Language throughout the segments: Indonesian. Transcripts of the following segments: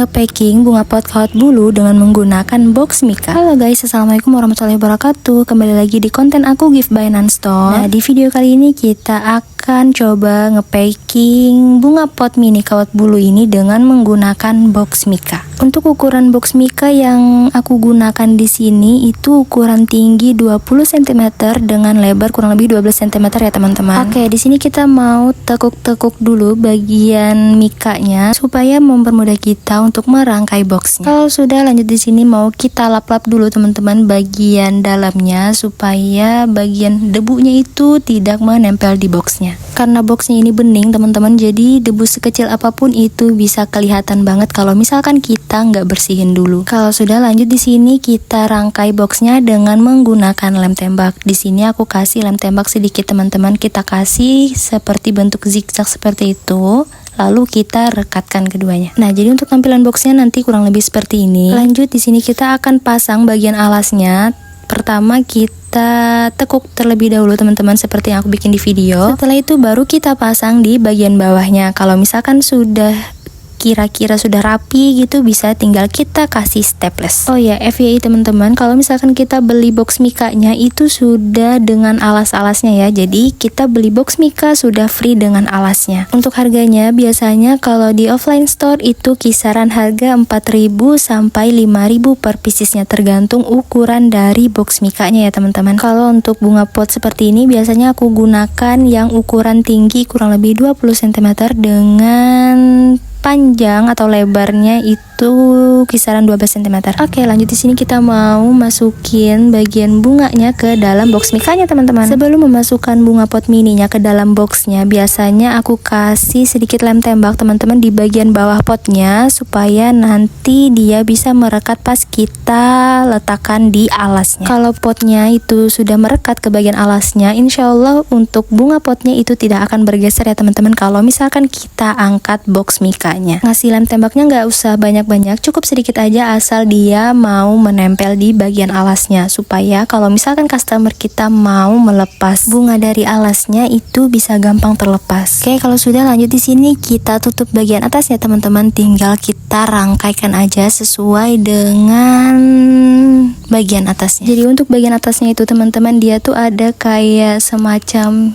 nge-packing bunga pot kawat bulu dengan menggunakan box Mika. Halo guys, assalamualaikum warahmatullahi wabarakatuh. Kembali lagi di konten aku Gift by Nanstore. Nah, di video kali ini kita akan coba nge-packing bunga pot mini kawat bulu ini dengan menggunakan box Mika. Untuk ukuran box Mika yang aku gunakan di sini itu ukuran tinggi 20 cm dengan lebar kurang lebih 12 cm ya teman-teman. Oke, di sini kita mau tekuk-tekuk dulu bagian Mikanya supaya mempermudah kita untuk merangkai boxnya. Kalau sudah, lanjut di sini mau kita lap-lap dulu teman-teman bagian dalamnya supaya bagian debunya itu tidak menempel di boxnya. Karena boxnya ini bening teman-teman, jadi debu sekecil apapun itu bisa kelihatan banget kalau misalkan kita nggak bersihin dulu. Kalau sudah, lanjut di sini kita rangkai boxnya dengan menggunakan lem tembak. Di sini aku kasih lem tembak sedikit teman-teman, kita kasih seperti bentuk zigzag seperti itu. Lalu kita rekatkan keduanya. Nah, jadi untuk tampilan boxnya nanti kurang lebih seperti ini. Lanjut di sini kita akan pasang bagian alasnya. Pertama kita tekuk terlebih dahulu teman-teman seperti yang aku bikin di video. Setelah itu baru kita pasang di bagian bawahnya. Kalau misalkan sudah kira-kira sudah rapi gitu, bisa tinggal kita kasih staples. Oh ya, FYI teman-teman, kalau misalkan kita beli box Mikanya itu sudah dengan alas-alasnya ya. Jadi kita beli box Mika sudah free dengan alasnya. Untuk harganya biasanya kalau di offline store itu kisaran harga 4.000 sampai 5.000 per piecesnya, tergantung ukuran dari box Mikanya ya teman-teman. Kalau untuk bunga pot seperti ini biasanya aku gunakan yang ukuran tinggi kurang lebih 20 cm dengan panjang atau lebarnya itu kisaran 12 cm. Oke, lanjut di sini kita mau masukin bagian bunganya ke dalam box Mikanya teman-teman. Sebelum memasukkan bunga pot mininya ke dalam boxnya, biasanya aku kasih sedikit lem tembak teman-teman di bagian bawah potnya supaya nanti dia bisa merekat pas kita letakkan di alasnya. Kalau potnya itu sudah merekat ke bagian alasnya, insya Allah untuk bunga potnya itu tidak akan bergeser ya teman-teman kalau misalkan kita angkat box Mika. Ngasih lem tembaknya nggak usah banyak-banyak, cukup sedikit aja asal dia mau menempel di bagian alasnya, supaya kalau misalkan customer kita mau melepas bunga dari alasnya itu bisa gampang terlepas. Oke, kalau sudah, lanjut di sini kita tutup bagian atasnya teman-teman, tinggal kita rangkaikan aja sesuai dengan bagian atasnya. Jadi untuk bagian atasnya itu teman-teman, dia tuh ada kayak semacam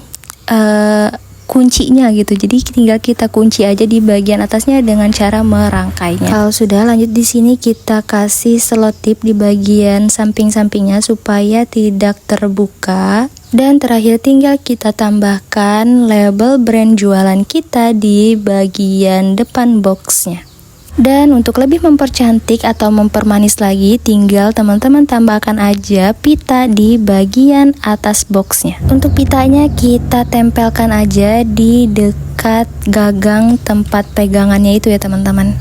kuncinya gitu, jadi tinggal kita kunci aja di bagian atasnya dengan cara merangkainya. Kalau sudah, lanjut di sini kita kasih selotip di bagian samping-sampingnya supaya tidak terbuka. Dan terakhir tinggal kita tambahkan label brand jualan kita di bagian depan boxnya. Dan untuk lebih mempercantik atau mempermanis lagi, tinggal teman-teman tambahkan aja pita di bagian atas boxnya. Untuk pitanya kita tempelkan aja di dekat gagang tempat pegangannya itu ya teman-teman.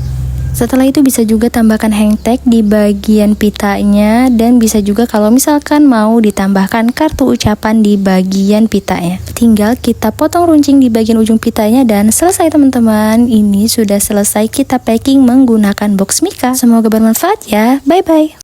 Setelah itu bisa juga tambahkan hang tag di bagian pitanya, dan bisa juga kalau misalkan mau ditambahkan kartu ucapan di bagian pitanya. Tinggal kita potong runcing di bagian ujung pitanya dan selesai teman-teman. Ini sudah selesai kita packing menggunakan box Mika. Semoga bermanfaat ya. Bye bye.